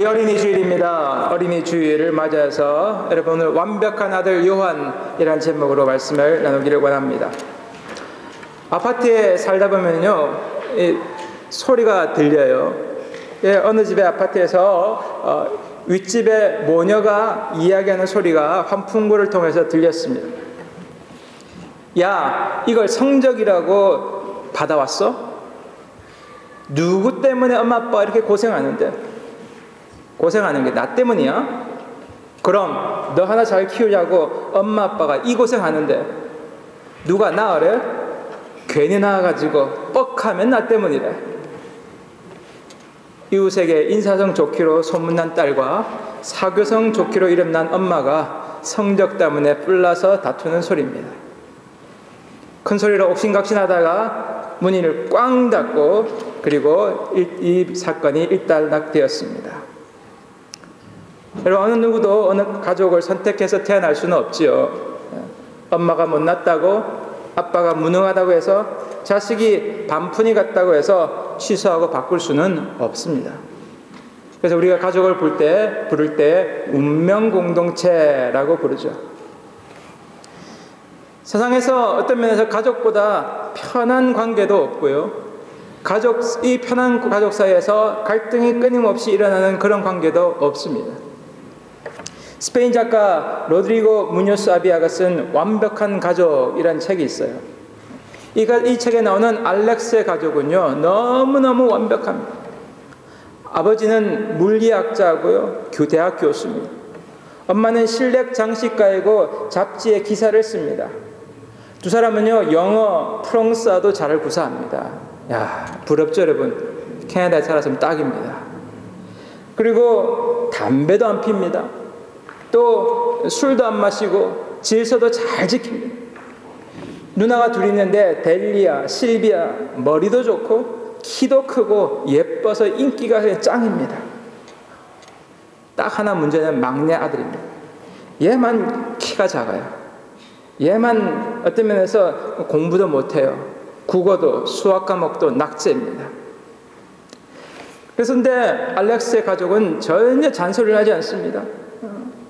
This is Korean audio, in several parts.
어린이 주일입니다. 어린이 주일을 맞아서 여러분 오늘 완벽한 아들 요한이라는 제목으로 말씀을 나누기를 원합니다. 아파트에 살다 보면요, 소리가 들려요. 어느 집의 아파트에서 윗집의 모녀가 이야기하는 소리가 환풍구를 통해서 들렸습니다. 야, 이걸 성적이라고 받아왔어? 누구 때문에 엄마 아빠가 이렇게 고생하는데? 고생하는 게 나 때문이야? 그럼 너 하나 잘 키우자고 엄마 아빠가 이 고생하는데 누가 낳으래? 괜히 낳아가지고 뻑하면 나 때문이래. 이웃에게 인사성 좋기로 소문난 딸과 사교성 좋기로 이름난 엄마가 성적 때문에 뿔나서 다투는 소리입니다. 큰 소리로 옥신각신하다가 문을 꽝 닫고 그리고 이 사건이 일단락되었습니다. 여러분, 어느 누구도 어느 가족을 선택해서 태어날 수는 없지요. 엄마가 못났다고, 아빠가 무능하다고 해서, 자식이 반푼이 같다고 해서 취소하고 바꿀 수는 없습니다. 그래서 우리가 가족을 부를 때 운명 공동체라고 부르죠. 세상에서 어떤 면에서 가족보다 편한 관계도 없고요, 이 편한 가족 사이에서 갈등이 끊임없이 일어나는 그런 관계도 없습니다. 스페인 작가 로드리고 무뇨스 아비아가 쓴 완벽한 가족이라는 책이 있어요. 이 책에 나오는 알렉스의 가족은요, 너무너무 완벽합니다. 아버지는 물리학자고요, 대학 교수입니다. 엄마는 실내 장식가이고 잡지에 기사를 씁니다. 두 사람은요, 영어, 프랑스어도 잘 구사합니다. 야, 부럽죠, 여러분? 캐나다에 살았으면 딱입니다. 그리고 담배도 안 핍니다. 또 술도 안 마시고 질서도 잘 지킵니다. 누나가 둘 있는데 델리아, 실비아, 머리도 좋고 키도 크고 예뻐서 인기가 짱입니다. 딱 하나 문제는 막내 아들입니다. 얘만 키가 작아요. 얘만 어떤 면에서 공부도 못해요. 국어도 수학 과목도 낙제입니다. 그런데 알렉스의 가족은 전혀 잔소리를 하지 않습니다.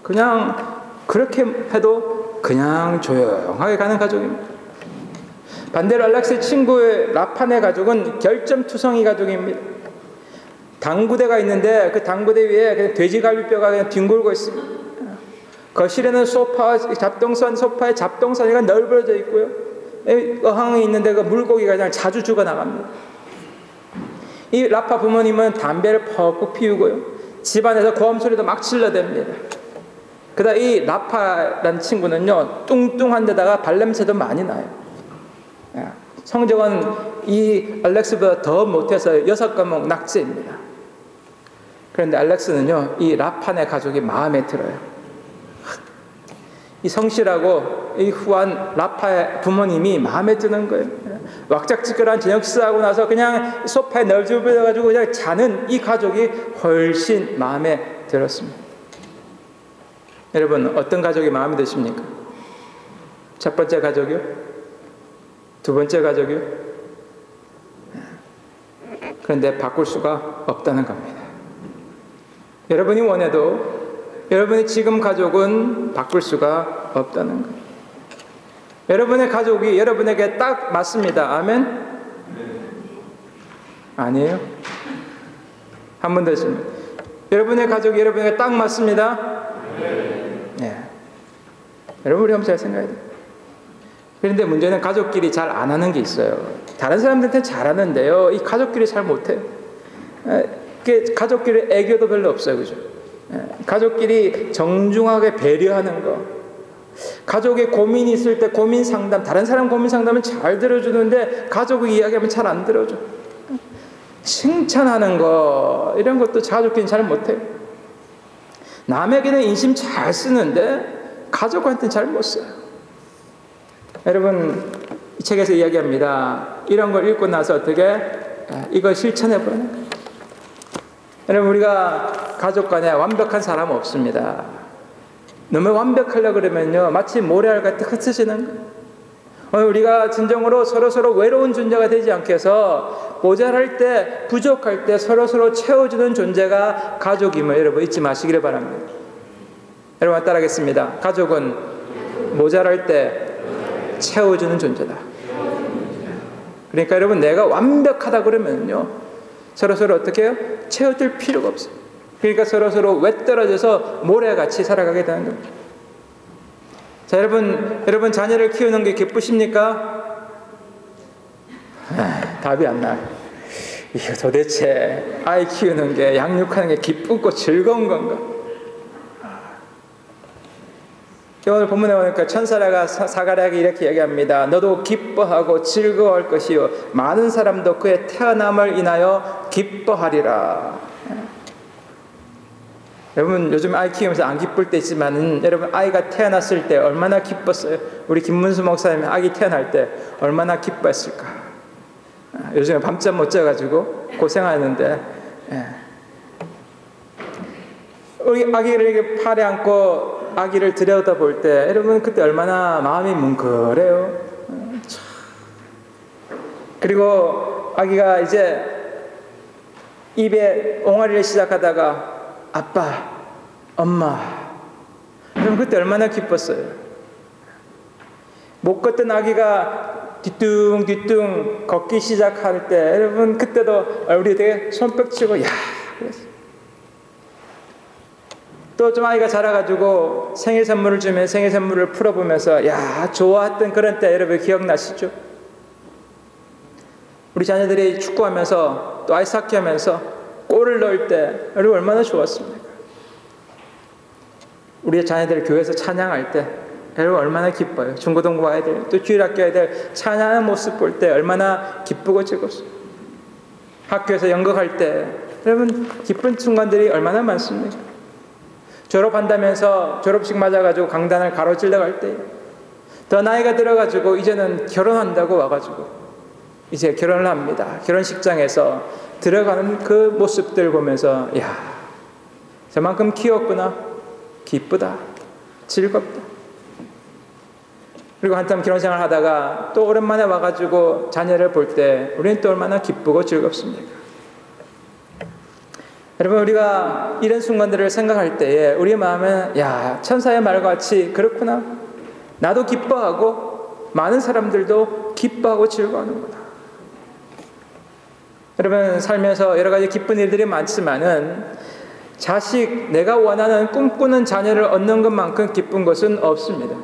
그냥 그렇게 해도 그냥 조용하게 가는 가족입니다. 반대로 알렉스의 친구의 라판의 가족은 결점투성이 가족입니다. 당구대가 있는데 그 당구대 위에 그냥 돼지갈비뼈가 그냥 뒹굴고 있습니다. 거실에는 소파에 잡동사니가 널브러져 있고요, 어항이 있는데 그 물고기가 그냥 자주 죽어나갑니다. 이 라파 부모님은 담배를 퍽퍽 피우고요, 집안에서 고함 소리도 막 질러댑니다. 그다음 이 라파라는 친구는요, 뚱뚱한 데다가 발냄새도 많이 나요. 성적은 이 알렉스보다 더 못해서 6과목 낙제입니다. 그런데 알렉스는요, 이 라판의 가족이 마음에 들어요. 이 성실하고 이 후한 라파의 부모님이 마음에 드는 거예요. 왁작지껄한 저녁 식사하고 나서 그냥 소파에 널브러져가지고 그냥 자는 이 가족이 훨씬 마음에 들었습니다. 여러분, 어떤 가족이 마음에 드십니까? 첫 번째 가족이요? 두 번째 가족이요? 그런데 바꿀 수가 없다는 겁니다. 여러분이 원해도 여러분의 지금 가족은 바꿀 수가 없다는 거예요. 여러분의 가족이 여러분에게 딱 맞습니다. 아멘? 아니에요? 한 번 더 했습니다. 여러분의 가족이 여러분에게 딱 맞습니다. 네. 여러분, 우리 한번 잘 생각해야 돼요. 그런데 문제는 가족끼리 잘 안 하는 게 있어요. 다른 사람들한테는 잘하는데요, 이 가족끼리 잘 못해요. 가족끼리 애교도 별로 없어요. 그죠? 가족끼리 정중하게 배려하는 거, 가족의 고민이 있을 때 고민 상담, 다른 사람 고민 상담은 잘 들어주는데 가족의 이야기하면 잘 안 들어줘. 칭찬하는 거, 이런 것도 가족끼리는 잘 못해요. 남에게는 인심 잘 쓰는데 가족한테는 잘 못 써요. 여러분, 이 책에서 이야기합니다. 이런 걸 읽고 나서 어떻게 이걸 실천해 보는 거예요. 여러분, 우리가 가족 간에 완벽한 사람 없습니다. 너무 완벽하려고 그러면요, 마치 모래알 같이 흩어지는 거예요. 오늘 우리가 진정으로 서로서로 외로운 존재가 되지 않게 해서 모자랄 때, 부족할 때 서로서로 채워주는 존재가 가족임을 여러분 잊지 마시기를 바랍니다. 여러분 따라하겠습니다. 가족은 모자랄 때 채워주는 존재다. 그러니까 여러분 내가 완벽하다 그러면요 서로서로 어떻게 해요? 채워줄 필요가 없어요. 그러니까 서로서로 외떨어져서 모래같이 살아가게 되는 겁니다. 자, 여러분 자녀를 키우는 게 기쁘십니까? 답이 안 나요. 이거 도대체 아이 키우는 게, 양육하는 게 기쁘고 즐거운 건가? 오늘 본문에 보니까 천사가 사가랴에게 이렇게 얘기합니다. 너도 기뻐하고 즐거워할 것이요 많은 사람도 그의 태어남을 인하여 기뻐하리라. 여러분 요즘 아이 키우면서 안 기쁠 때 있지만 여러분 아이가 태어났을 때 얼마나 기뻤어요. 우리 김문수 목사님 아기 태어날 때 얼마나 기뻐했을까. 요즘에 밤잠 못 자가지고 고생하는데 우리 아기를 이렇게 팔에 안고 아기를 들여다볼 때 여러분 그때 얼마나 마음이 뭉클해요. 그리고 아기가 이제 입에 옹알이를 시작하다가 아빠, 엄마, 여러분 그때 얼마나 기뻤어요. 못 걷던 아기가 뒤뚱뒤뚱 걷기 시작할 때 여러분 그때도 우리 되게 손뼉치고 야 그랬어요. 또 좀 아이가 자라가지고 생일 선물을 주면 생일 선물을 풀어보면서 야 좋아했던 그런 때 여러분 기억나시죠? 우리 자녀들이 축구하면서 또 아이스하키 하면서 골을 넣을 때 여러분 얼마나 좋았습니까? 우리 자녀들 교회에서 찬양할 때 여러분 얼마나 기뻐요. 중고등부 아이들 또 주일학교 아이들 찬양하는 모습 볼 때 얼마나 기쁘고 즐겁습니다. 학교에서 연극할 때 여러분 기쁜 순간들이 얼마나 많습니까? 졸업한다면서 졸업식 맞아가지고 강단을 가로질러 갈 때 더 나이가 들어가지고 이제는 결혼한다고 와가지고 이제 결혼을 합니다. 결혼식장에서 들어가는 그 모습들 보면서 야 저만큼 키웠구나, 기쁘다, 즐겁다. 그리고 한참 결혼생활 하다가 또 오랜만에 와가지고 자녀를 볼 때 우리는 또 얼마나 기쁘고 즐겁습니까? 여러분 우리가 이런 순간들을 생각할 때에 우리의 마음은 야 천사의 말과 같이 그렇구나, 나도 기뻐하고 많은 사람들도 기뻐하고 즐거워하는구나. 여러분 살면서 여러 가지 기쁜 일들이 많지만은 자식, 내가 원하는 꿈꾸는 자녀를 얻는 것만큼 기쁜 것은 없습니다.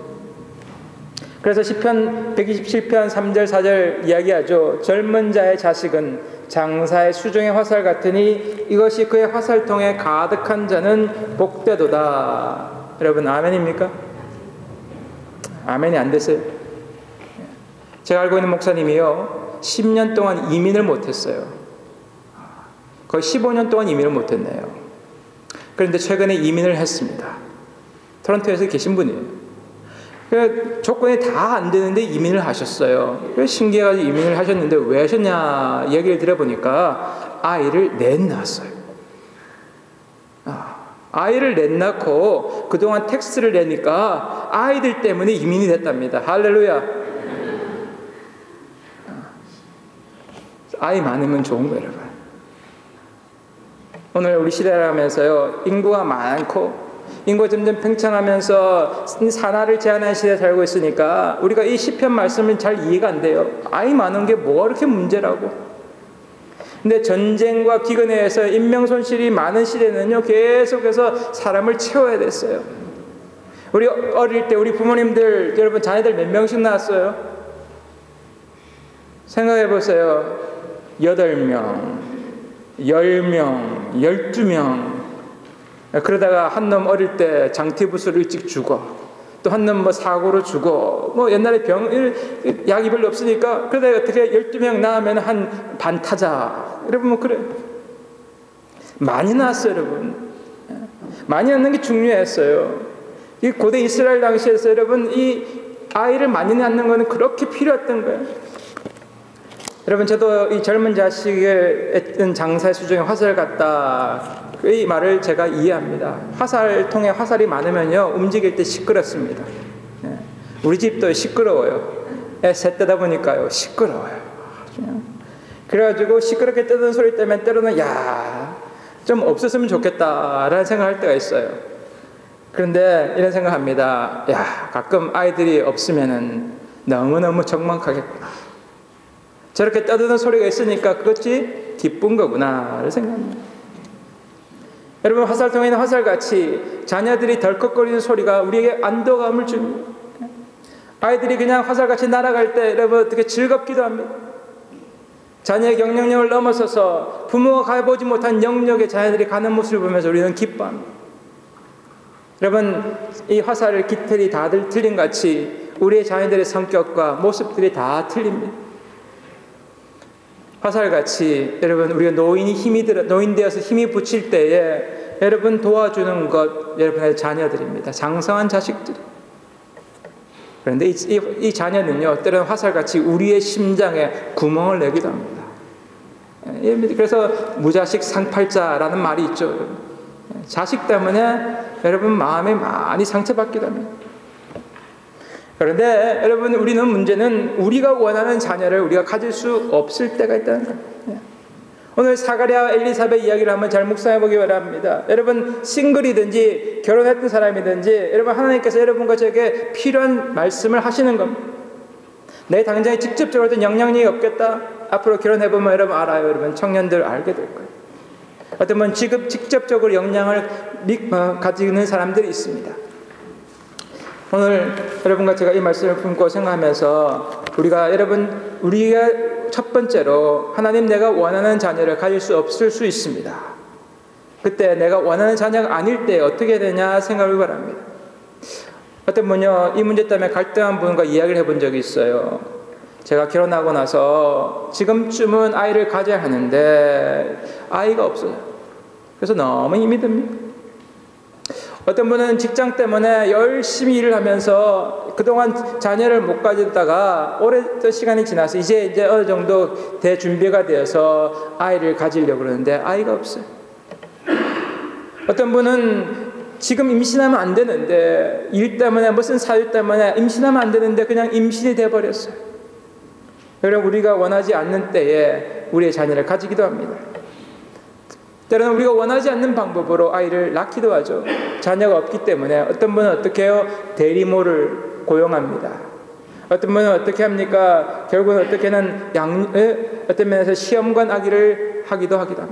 그래서 시편 127편 3절 4절 이야기하죠. 젊은 자의 자식은 장사의 수중의 화살 같으니 이것이 그의 화살통에 가득한 자는 복되도다. 여러분 아멘입니까? 아멘이 안 됐어요. 제가 알고 있는 목사님이요 10년 동안 이민을 못했어요. 거의 15년 동안 이민을 못했네요. 그런데 최근에 이민을 했습니다. 토론토에서 계신 분이에요. 조건이 다 안 되는데 이민을 하셨어요. 신기해가지고 이민을 하셨는데 왜 하셨냐 얘기를 들어보니까 아이를 넷 낳았어요. 아이를 넷 낳고 그동안 텍스를 내니까 아이들 때문에 이민이 됐답니다. 할렐루야. 아이 많으면 좋은 거예요, 여러분. 오늘 우리 시대를 하면서요 인구가 많고 인구가 점점 팽창하면서 산화를 제한하는 시대에 살고 있으니까 우리가 이 시편 말씀은 잘 이해가 안 돼요. 아이 많은 게 뭐가 그렇게 문제라고. 근데 전쟁과 기근에 의해서 인명 손실이 많은 시대는요 계속해서 사람을 채워야 됐어요. 우리 어릴 때 우리 부모님들 여러분 자녀들 몇 명씩 낳았어요? 생각해 보세요. 8명, 10명, 12명. 그러다가 한 놈 어릴 때 장티부스로 일찍 죽어. 또 한 놈 뭐 사고로 죽어. 뭐 옛날에 약이 별로 없으니까 그러다가 어떻게 12명 낳으면 한 반타자. 여러분 뭐 그래. 많이 낳았어요, 여러분. 많이 낳는 게 중요했어요. 이 고대 이스라엘 당시에서 여러분 이 아이를 많이 낳는 거는 그렇게 필요했던 거예요. 여러분 저도 이 젊은 자식을 했던 장사의 수중에 화살 같다. 이 말을 제가 이해합니다. 화살통에 화살이 많으면요 움직일 때 시끄럽습니다. 우리 집도 시끄러워요. 새 뜨다 보니까요 시끄러워요. 그래가지고 시끄럽게 뜨는 소리 때문에 때로는 좀 없었으면 좋겠다라는 생각할 때가 있어요. 그런데 이런 생각합니다. 가끔 아이들이 없으면은 너무너무 적막하겠구나. 저렇게 떠드는 소리가 있으니까 그것이 기쁜 거구나를 생각합니다. 여러분, 화살통에는 화살같이 자녀들이 덜컥거리는 소리가 우리에게 안도감을 줍니다. 아이들이 그냥 화살같이 날아갈 때 여러분 어떻게 즐겁기도 합니다. 자녀의 경영력을 넘어서서 부모가 가보지 못한 영역에 자녀들이 가는 모습을 보면서 우리는 기뻐합니다. 여러분, 이 화살을 깃털이 다들 틀린 같이 우리의 자녀들의 성격과 모습들이 다 틀립니다. 화살같이 여러분 우리가 노인 되어서 힘이 붙일 때에 여러분 도와주는 것 여러분의 자녀들입니다. 장성한 자식들. 그런데 이 자녀는요 때로는 화살같이 우리의 심장에 구멍을 내기도 합니다. 그래서 무자식 상팔자라는 말이 있죠. 여러분. 자식 때문에 여러분 마음에 많이 상처받기도 합니다. 그런데 여러분 우리는 문제는 우리가 원하는 자녀를 우리가 가질 수 없을 때가 있다는 겁니다. 오늘 사가랴와 엘리사벳 이야기를 한번 잘 묵상해 보기 바랍니다. 여러분 싱글이든지 결혼했던 사람이든지 여러분 하나님께서 여러분과 저에게 필요한 말씀을 하시는 겁니다. 내 당장에 직접적으로 어떤 영향력이 없겠다. 앞으로 결혼해보면 여러분 알아요. 여러분 청년들 알게 될 거예요. 어떤 분 직접적으로 영향을 가지는 사람들이 있습니다. 오늘 여러분과 제가 이 말씀을 품고 생각하면서 우리가 첫 번째로 하나님 내가 원하는 자녀를 가질 수 없을 수 있습니다. 그때 내가 원하는 자녀가 아닐 때 어떻게 되냐 생각을 바랍니다. 어떤 분요 이 문제 때문에 갈등한 분과 이야기를 해본 적이 있어요. 제가 결혼하고 나서 지금쯤은 아이를 가져야 하는데 아이가 없어요. 그래서 너무 힘이 듭니다. 어떤 분은 직장 때문에 열심히 일을 하면서 그동안 자녀를 못 가지다가 오랜 시간이 지나서 이제 어느 정도 대준비가 되어서 아이를 가지려고 그러는데 아이가 없어요. 어떤 분은 지금 임신하면 안 되는데 일 때문에 무슨 사유 때문에 임신하면 안 되는데 그냥 임신이 돼버렸어요. 여러분 우리가 원하지 않는 때에 우리의 자녀를 가지기도 합니다. 때로는 우리가 원하지 않는 방법으로 아이를 낳기도 하죠. 자녀가 없기 때문에 어떤 분은 어떻게 해요? 대리모를 고용합니다. 어떤 분은 어떻게 합니까? 결국은 어떻게는 어떤 면에서 시험관 아기를 하기도 합니다.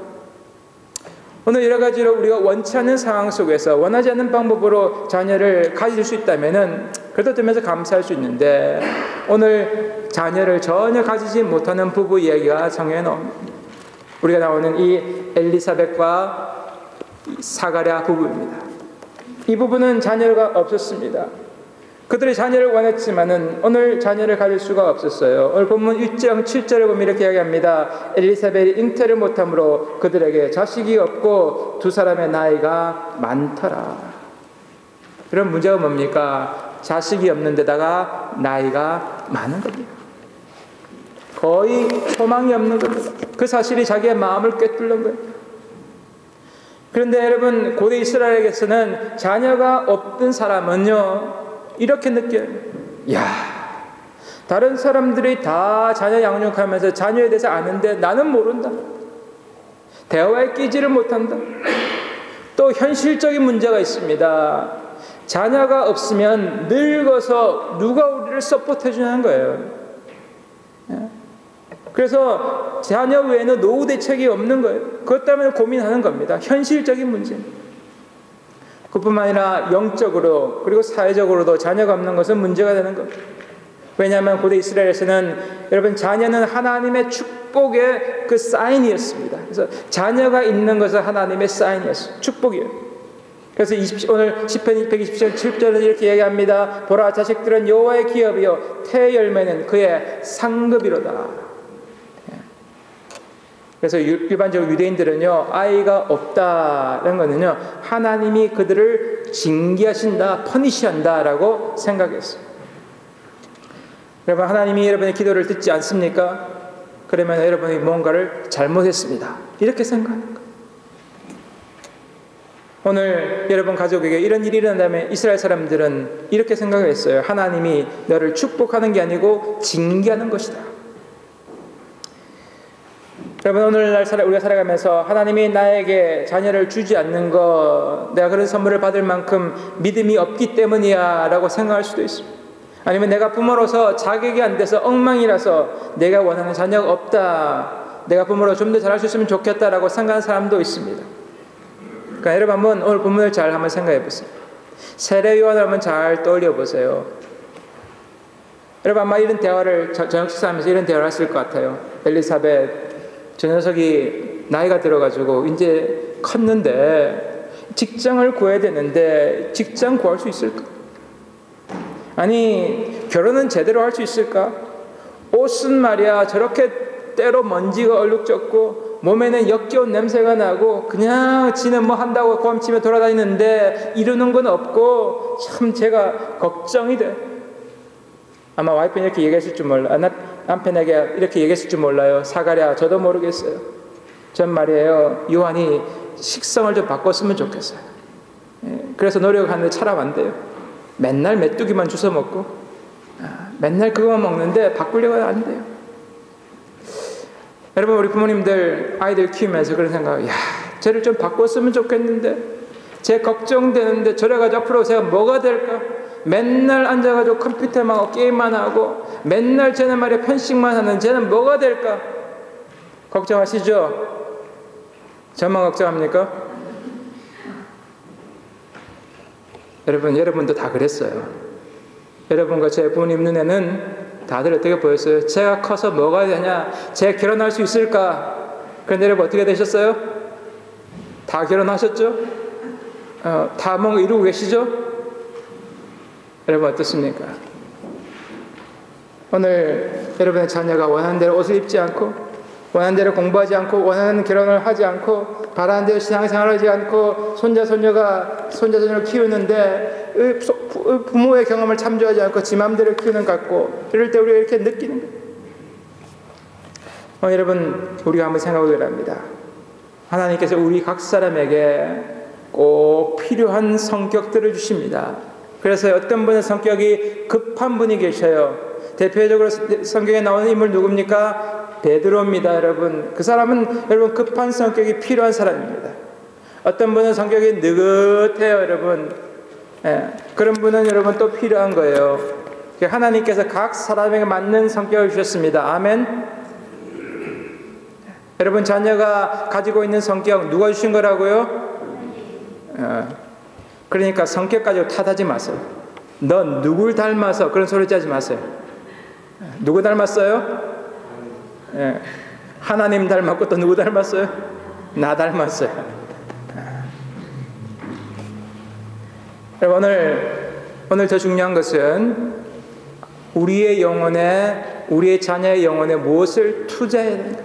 오늘 여러 가지로 우리가 원치 않는 상황 속에서 원하지 않는 방법으로 자녀를 가질 수 있다면은 그래도 되면서 감사할 수 있는데 오늘 자녀를 전혀 가지지 못하는 부부 이야기가 성경에 나옵니다. 우리가 나오는 이 엘리사벳과 사가랴 부부입니다. 이 부부는 자녀가 없었습니다. 그들이 자녀를 원했지만은 오늘 자녀를 가질 수가 없었어요. 오늘 본문 1장 7절을 보면 이렇게 이야기합니다. 엘리사벳이 잉태를 못함으로 그들에게 자식이 없고 두 사람의 나이가 많더라. 그런 문제가 뭡니까? 자식이 없는 데다가 나이가 많은 겁니다. 거의 소망이 없는 겁니다. 그 사실이 자기의 마음을 꿰뚫는 거예요. 그런데 여러분 고대 이스라엘에게서는 자녀가 없던 사람은요 이렇게 느껴요. 다른 사람들이 다 자녀 양육하면서 자녀에 대해서 아는데 나는 모른다. 대화에 끼지를 못한다. 또 현실적인 문제가 있습니다. 자녀가 없으면 늙어서 누가 우리를 서포트해 주냐는 거예요. 그래서 자녀 외에는 노후 대책이 없는 거예요. 그것 때문에 고민하는 겁니다. 현실적인 문제. 그뿐만 아니라 영적으로 그리고 사회적으로도 자녀가 없는 것은 문제가 되는 겁니다. 왜냐하면 고대 이스라엘에서는 여러분 자녀는 하나님의 축복의 그 사인이었습니다. 그래서 자녀가 있는 것은 하나님의 사인이었어요. 축복이에요. 그래서 오늘 시편 127편 7절에서 이렇게 얘기합니다. 보라 자식들은 여호와의 기업이요 태의 열매는 그의 상급이로다. 그래서 일반적으로 유대인들은요 아이가 없다는 것은요 하나님이 그들을 징계하신다, 퍼니시한다라고 생각했어요. 여러분 하나님이 여러분의 기도를 듣지 않습니까? 그러면 여러분이 뭔가를 잘못했습니다. 이렇게 생각하는 거예요. 오늘 여러분 가족에게 이런 일이 일어난다면 이스라엘 사람들은 이렇게 생각을 했어요. 하나님이 너를 축복하는 게 아니고 징계하는 것이다. 여러분, 오늘날 우리가 살아가면서 하나님이 나에게 자녀를 주지 않는 것, 내가 그런 선물을 받을 만큼 믿음이 없기 때문이야 라고 생각할 수도 있습니다. 아니면 내가 부모로서 자격이 안 돼서 엉망이라서 내가 원하는 자녀가 없다, 내가 부모로 좀 더 잘할 수 있으면 좋겠다라고 생각하는 사람도 있습니다. 그러니까 여러분 한번 오늘 본문을 잘 한번 생각해 보세요. 세례 요한을 한번 잘 떠올려 보세요. 여러분 아마 이런 대화를 저녁 식사하면서 이런 대화를 했을 것 같아요. 엘리사벳 저 녀석이 나이가 들어가지고 이제 컸는데 직장을 구해야 되는데 직장 구할 수 있을까? 아니 결혼은 제대로 할 수 있을까? 옷은 말이야 저렇게 때로 먼지가 얼룩졌고 몸에는 역겨운 냄새가 나고 그냥 지는 뭐 한다고 고함치며 돌아다니는데 이루는 건 없고 참 제가 걱정이 돼. 아마 와이프는 이렇게 얘기했을 줄 몰라. 남편에게 이렇게 얘기했을 줄 몰라요. 사가랴 저도 모르겠어요. 전 말이에요. 요한이 식성을 좀 바꿨으면 좋겠어요. 그래서 노력하는데 차라리 안 돼요. 맨날 메뚜기만 주워 먹고 맨날 그거만 먹는데 바꾸려고 안 돼요. 여러분 우리 부모님들 아이들 키우면서 그런 생각, 야 쟤를 좀 바꿨으면 좋겠는데 쟤 걱정되는데 저래가지고 앞으로 제가 뭐가 될까? 맨날 앉아가지고 컴퓨터만 하고 게임만 하고 맨날 쟤는 말이야 편식만 하는 쟤는 뭐가 될까? 걱정하시죠? 저만 걱정합니까? 여러분도 다 그랬어요. 여러분과 제 부모님 눈에는 다들 어떻게 보였어요? 제가 커서 뭐가 되냐? 제가 결혼할 수 있을까? 그런데 여러분 어떻게 되셨어요? 다 결혼하셨죠? 다 뭔가 이루고 계시죠? 여러분 어떻습니까? 오늘 여러분의 자녀가 원하는 대로 옷을 입지 않고 원하는 대로 공부하지 않고 원하는 결혼을 하지 않고 바라는 대로 신앙생활을 하지 않고 손자손녀를 키우는데 부모의 경험을 참조하지 않고 지 맘대로 키우는 것 같고 이럴 때 우리가 이렇게 느끼는 거예요. 여러분 우리가 한번 생각해 합니다. 하나님께서 우리 각 사람에게 꼭 필요한 성격들을 주십니다. 그래서 어떤 분의 성격이 급한 분이 계셔요. 대표적으로 성경에 나오는 인물 누굽니까? 베드로입니다. 여러분 그 사람은 여러분 급한 성격이 필요한 사람입니다. 어떤 분은 성격이 느긋해요. 여러분 그런 분은 여러분 또 필요한 거예요. 하나님께서 각 사람에게 맞는 성격을 주셨습니다. 아멘. 여러분 자녀가 가지고 있는 성격 누가 주신 거라고요? 그러니까 성격 가지고 탓하지 마세요. 넌 누굴 닮아서 그런 소리 하지 마세요. 누구 닮았어요? 하나님 닮았고 또 누구 닮았어요? 나 닮았어요. 오늘 더 중요한 것은 우리의 영혼에 우리의 자녀의 영혼에 무엇을 투자해야 되는가?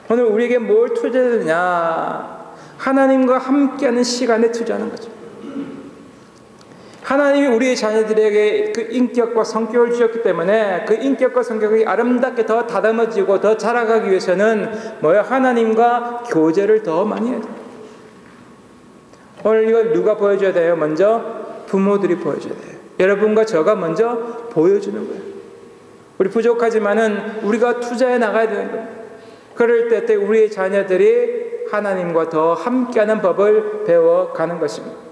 오늘 우리에게 뭘 투자해야 되느냐? 하나님과 함께하는 시간에 투자하는 거죠. 하나님이 우리의 자녀들에게 그 인격과 성격을 주셨기 때문에 그 인격과 성격이 아름답게 더 다듬어지고 더 자라가기 위해서는 하나님과 교제를 더 많이 해야 돼요. 오늘 이걸 누가 보여줘야 돼요? 먼저 부모들이 보여줘야 돼요. 여러분과 저가 먼저 보여주는 거예요. 우리 부족하지만은 우리가 투자해 나가야 되는 거예요. 그럴 때 우리의 자녀들이 하나님과 더 함께하는 법을 배워가는 것입니다.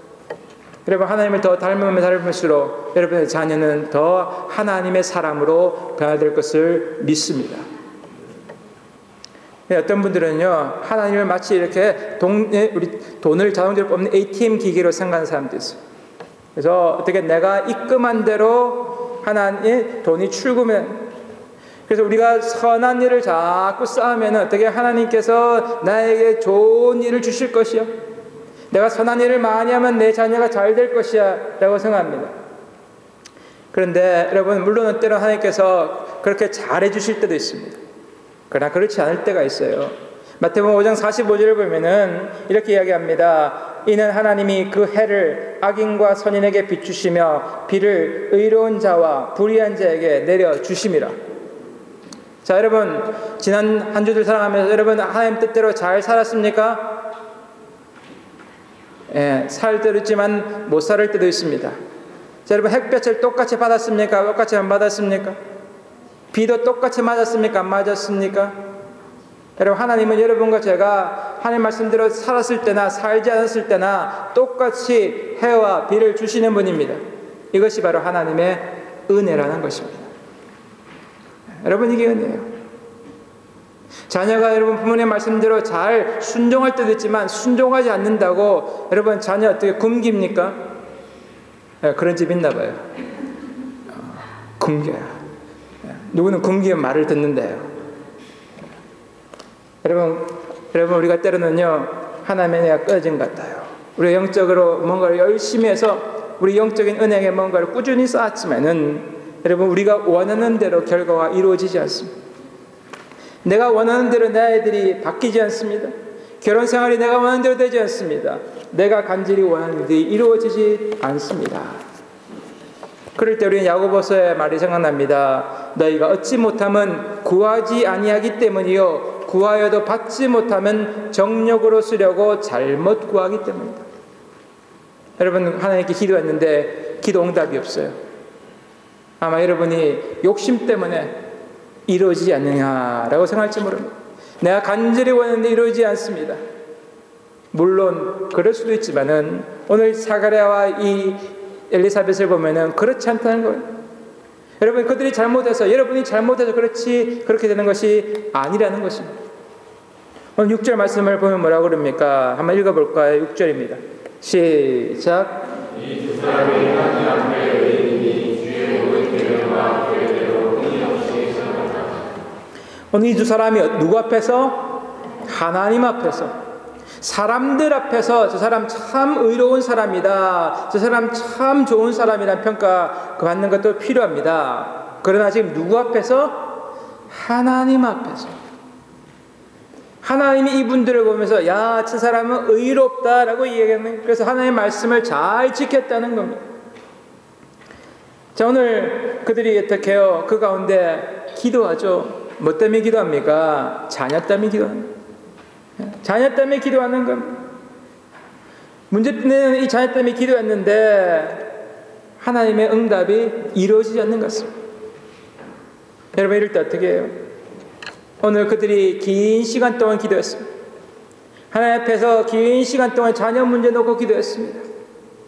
여러분 하나님을 더 닮을수록 여러분의 자녀는 더 하나님의 사람으로 변화될 것을 믿습니다. 어떤 분들은요 하나님을 마치 이렇게 우리 돈을 자동적으로 뽑는 ATM 기계로 생각하는 사람도 있어요. 그래서 어떻게 내가 입금한 대로 하나님의 돈이 출금해. 그래서 우리가 선한 일을 자꾸 쌓으면 어떻게 하나님께서 나에게 좋은 일을 주실 것이요. 내가 선한 일을 많이 하면 내 자녀가 잘 될 것이야 라고 생각합니다. 그런데 여러분 물론 때로 하나님께서 그렇게 잘해 주실 때도 있습니다. 그러나 그렇지 않을 때가 있어요. 마태복음 5장 45절을 보면은 이렇게 이야기합니다. 이는 하나님이 그 해를 악인과 선인에게 비추시며 비를 의로운 자와 불의한 자에게 내려 주심이라. 자 여러분 지난 한 주들 살아가면서 여러분 하나님 뜻대로 잘 살았습니까? 살 때도 있지만 못 살 때도 있습니다. 자, 여러분, 햇볕을 똑같이 받았습니까? 똑같이 안 받았습니까? 비도 똑같이 맞았습니까? 안 맞았습니까? 여러분, 하나님은 여러분과 제가 하나님 말씀대로 살았을 때나 살지 않았을 때나 똑같이 해와 비를 주시는 분입니다. 이것이 바로 하나님의 은혜라는 것입니다. 여러분, 이게 은혜예요. 자녀가 여러분 부모님 말씀대로 잘 순종할 때도 있지만 순종하지 않는다고 여러분 자녀 어떻게 굶깁니까? 그런 집 있나 봐요. 굶겨요. 누구는 굶기면 말을 듣는데요. 여러분 우리가 때로는요 하나님의 은혜가 끊어진 것 같아요. 우리가 영적으로 뭔가를 열심히 해서 우리 영적인 은혜에 뭔가를 꾸준히 쌓았지만은 여러분 우리가 원하는 대로 결과가 이루어지지 않습니다. 내가 원하는 대로 내 아이들이 바뀌지 않습니다. 결혼 생활이 내가 원하는 대로 되지 않습니다. 내가 간절히 원하는 일이 이루어지지 않습니다. 그럴 때 우리는 야고보서의 말이 생각납니다. 너희가 얻지 못하면 구하지 아니하기 때문이요 구하여도 받지 못하면 정욕으로 쓰려고 잘못 구하기 때문이다. 여러분 하나님께 기도했는데 기도 응답이 없어요. 아마 여러분이 욕심 때문에 이루어지지 않느냐라고 생각할지 모릅니다. 내가 간절히 원하는데 이루어지지 않습니다. 물론 그럴 수도 있지만은 오늘 사가랴와 이 엘리사벳을 보면은 그렇지 않다는 거예요. 여러분 그들이 잘못해서 여러분이 잘못해서 그렇게 되는 것이 아니라는 것입니다. 오늘 6절 말씀을 보면 뭐라고 그럽니까? 한번 읽어볼까요? 6절입니다. 시작. 이 두 사람이 하나님 앞에 의인이 주의 모든 계명과 계획대로 끊임없이 살아갔다. 오늘 이 두 사람이 누구 앞에서? 하나님 앞에서. 사람들 앞에서 저 사람 참 의로운 사람이다. 저 사람 참 좋은 사람이라는 평가 받는 것도 필요합니다. 그러나 지금 누구 앞에서? 하나님 앞에서. 하나님이 이분들을 보면서 야, 저 사람은 의롭다라고 이야기하는, 그래서 하나님의 말씀을 잘 지켰다는 겁니다. 자, 오늘 그들이 어떻게 해요? 그 가운데 기도하죠. 뭐 때문에 기도합니까? 자녀 때문에 기도합니다. 자녀 때문에 기도하는 겁니다. 문제는 이 자녀 때문에 기도했는데 하나님의 응답이 이루어지지 않는 것입니다. 여러분 이럴 때 어떻게 해요? 오늘 그들이 긴 시간 동안 기도했습니다. 하나님 앞에서 긴 시간 동안 자녀 문제 놓고 기도했습니다.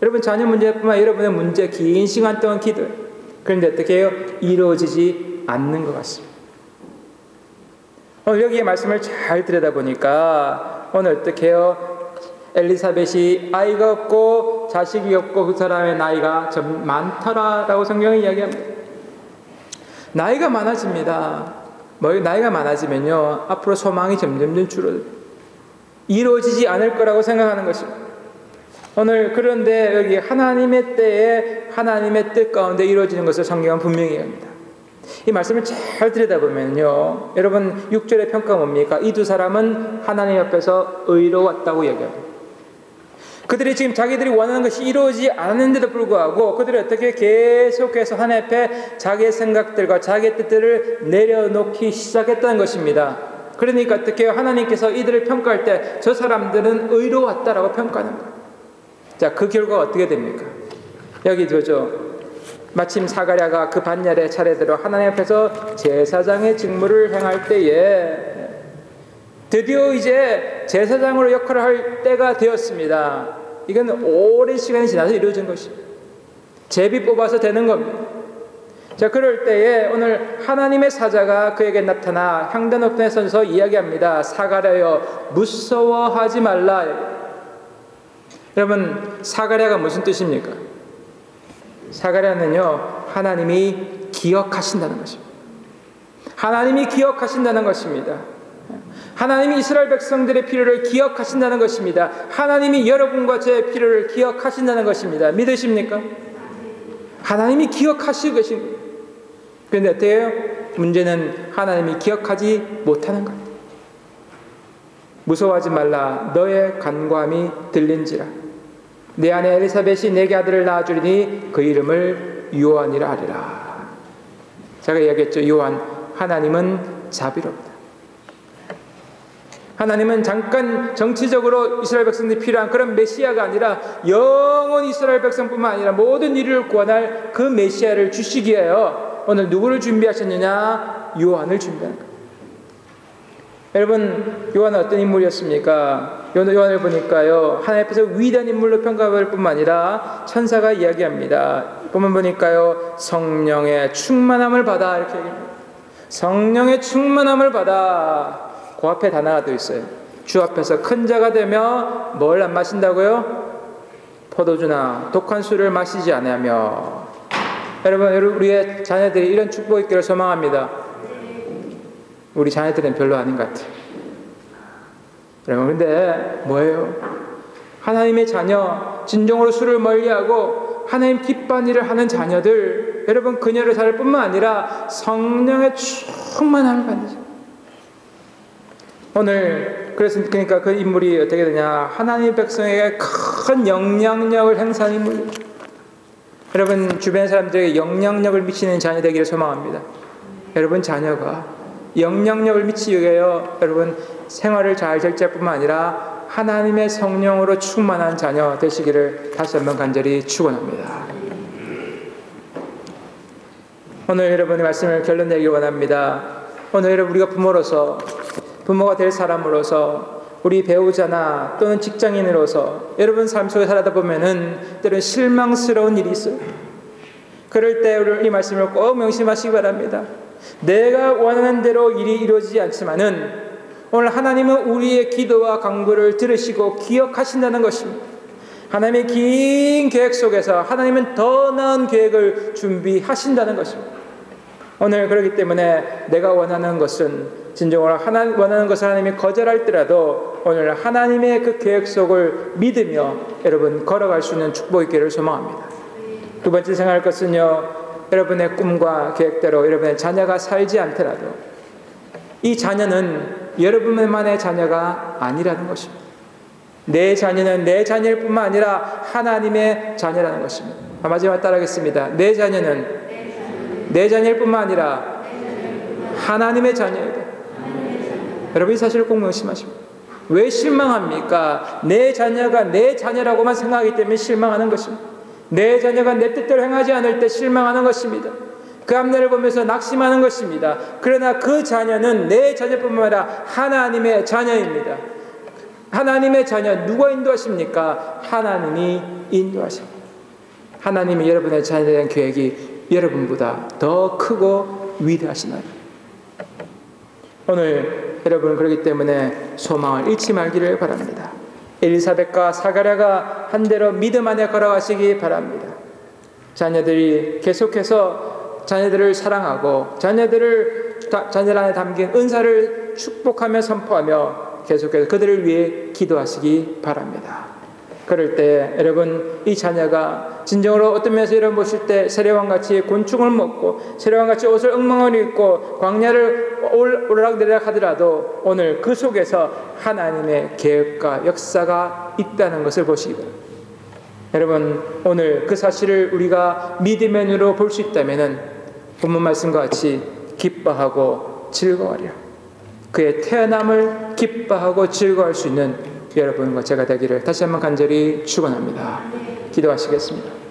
여러분 자녀 문제뿐만 여러분의 문제 긴 시간 동안 기도해요. 그런데 어떻게 해요? 이루어지지 않는 것 같습니다. 오늘 여기에 말씀을 잘 들여다보니까 오늘 어떻게 해요? 엘리사벳이 아이가 없고 자식이 없고 그 사람의 나이가 좀 많더라라고 성경이 이야기합니다. 나이가 많아집니다. 나이가 많아지면요 앞으로 소망이 점점 줄어들어요. 이루어지지 않을 거라고 생각하는 것입니다. 오늘 그런데 여기 하나님의 때에 하나님의 뜻 가운데 이루어지는 것을 성경은 분명히 합니다. 이 말씀을 잘 들여다보면요 여러분 6절의 평가가 뭡니까? 이 두 사람은 하나님 앞에서 의로웠다고 얘기합니다. 그들이 지금 자기들이 원하는 것이 이루어지지 않았는데도 불구하고 그들이 어떻게 계속해서 하나님 앞에 자기의 생각들과 자기의 뜻들을 내려놓기 시작했다는 것입니다. 그러니까 어떻게 해요? 하나님께서 이들을 평가할 때 저 사람들은 의로웠다라고 평가하는 거예요. 자, 그 결과가 어떻게 됩니까? 여기 보죠. 마침 사가랴가 그 반열의 차례대로 하나님 앞에서 제사장의 직무를 행할 때에 드디어 이제 제사장으로 역할을 할 때가 되었습니다. 이건 오랜 시간이 지나서 이루어진 것입니다. 제비 뽑아서 되는 겁니다. 자, 그럴 때에 오늘 하나님의 사자가 그에게 나타나 향단 높은에 서서 이야기합니다. 사가랴여 무서워하지 말라. 여러분 사가랴가 무슨 뜻입니까? 사가랴는요 하나님이 기억하신다는 것입니다. 하나님이 기억하신다는 것입니다. 하나님이 이스라엘 백성들의 필요를 기억하신다는 것입니다. 하나님이 여러분과 제 필요를 기억하신다는 것입니다. 믿으십니까? 하나님이 기억하시고 계신 거예요. 그런데 어때요? 문제는 하나님이 기억하지 못하는 겁니다. 무서워하지 말라. 너의 간구함이 들린지라. 내 아내 엘리사벳이 내게 아들을 낳아주리니 그 이름을 요한이라 하리라. 제가 이야기했죠. 요한, 하나님은 자비롭다. 하나님은 잠깐 정치적으로 이스라엘 백성들이 필요한 그런 메시아가 아니라 영원히 이스라엘 백성뿐만 아니라 모든 인류를 구원할 그 메시아를 주시기 위하여 오늘 누구를 준비하셨느냐? 요한을 준비한 거예요. 여러분, 요한은 어떤 인물이었습니까? 요한을 보니까요, 하나님 앞에서 위대한 인물로 평가받을 뿐만 아니라 천사가 이야기합니다. 보면 보니까요, 성령의 충만함을 받아 이렇게 얘기합니다. 성령의 충만함을 받아. 그 앞에 단어가 또 있어요. 주 앞에서 큰 자가 되며 뭘 안 마신다고요? 포도주나 독한 술을 마시지 아니하며. 여러분, 우리의 자녀들이 이런 축복 있기를 소망합니다. 우리 자녀들은 별로 아닌 것 같아요. 여러분, 근데 뭐예요? 하나님의 자녀, 진정으로 술을 멀리하고 하나님 기뻐하는 일을 하는 자녀들, 여러분 그녀를 살 뿐만 아니라 성령의 충만함을 받으죠. 오늘 그러니까 그 인물이 어떻게 되냐? 하나님의 백성에게 큰 영향력을 행사하는 인물이죠. 여러분, 주변 사람들에게 영향력을 미치는 자녀 되기를 소망합니다. 여러분 자녀가 영향력을 미치기 위하여 여러분 생활을 잘 절제할 뿐만 아니라 하나님의 성령으로 충만한 자녀 되시기를 다시 한번 간절히 축원합니다. 오늘 여러분의 말씀을 결론 내리기 원합니다. 오늘 여러분 우리가 부모가 될 사람으로서 우리 배우자나 또는 직장인으로서 여러분 삶 속에 살아다 보면은 때로는 실망스러운 일이 있어요. 그럴 때 우리 이 말씀을 꼭 명심하시기 바랍니다. 내가 원하는 대로 일이 이루어지지 않지만은 오늘 하나님은 우리의 기도와 간구를 들으시고 기억하신다는 것입니다. 하나님의 긴 계획 속에서 하나님은 더 나은 계획을 준비하신다는 것입니다. 오늘 그렇기 때문에 내가 원하는 것은 진정으로 원하는 것을 하나님이 거절할지라도 오늘 하나님의 그 계획 속을 믿으며 여러분 걸어갈 수 있는 축복이 있기를 소망합니다. 두 번째 생각할 것은요, 여러분의 꿈과 계획대로 여러분의 자녀가 살지 않더라도 이 자녀는 여러분만의 자녀가 아니라는 것입니다. 내 자녀는 내 자녀일 뿐만 아니라 하나님의 자녀라는 것입니다. 마지막 따라하겠습니다. 내 자녀는 내 자녀일 뿐만 아니라 하나님의 자녀이다. 여러분 이 사실을 꼭 명심하십시오. 왜 실망합니까? 내 자녀가 내 자녀라고만 생각하기 때문에 실망하는 것입니다. 내 자녀가 내 뜻대로 행하지 않을 때 실망하는 것입니다. 그 앞날을 보면서 낙심하는 것입니다. 그러나 그 자녀는 내 자녀뿐만 아니라 하나님의 자녀입니다. 하나님의 자녀 누가 인도하십니까? 하나님이 인도하십니다. 하나님이 여러분의 자녀에 대한 계획이 여러분보다 더 크고 위대하시나요? 오늘 여러분 그렇기 때문에 소망을 잃지 말기를 바랍니다. 엘리사벳과 사가랴가 한대로 믿음 안에 걸어가시기 바랍니다. 자녀들이 계속해서 자녀들을 사랑하고 자녀들 안에 담긴 은사를 축복하며 선포하며 계속해서 그들을 위해 기도하시기 바랍니다. 그럴 때 여러분 이 자녀가 진정으로 어떤 면에서 여러분 보실 때 세례왕같이 곤충을 먹고 세례왕같이 옷을 엉망을 입고 광야를 오르락내리락 하더라도 오늘 그 속에서 하나님의 계획과 역사가 있다는 것을 보시기 바랍니다. 여러분 오늘 그 사실을 우리가 믿음의 눈으로 볼 수 있다면 본문 말씀과 같이 기뻐하고 즐거워하리라. 그의 태어남을 기뻐하고 즐거워할 수 있는 여러분과 제가 되기를 다시 한번 간절히 축원합니다. 기도하시겠습니다.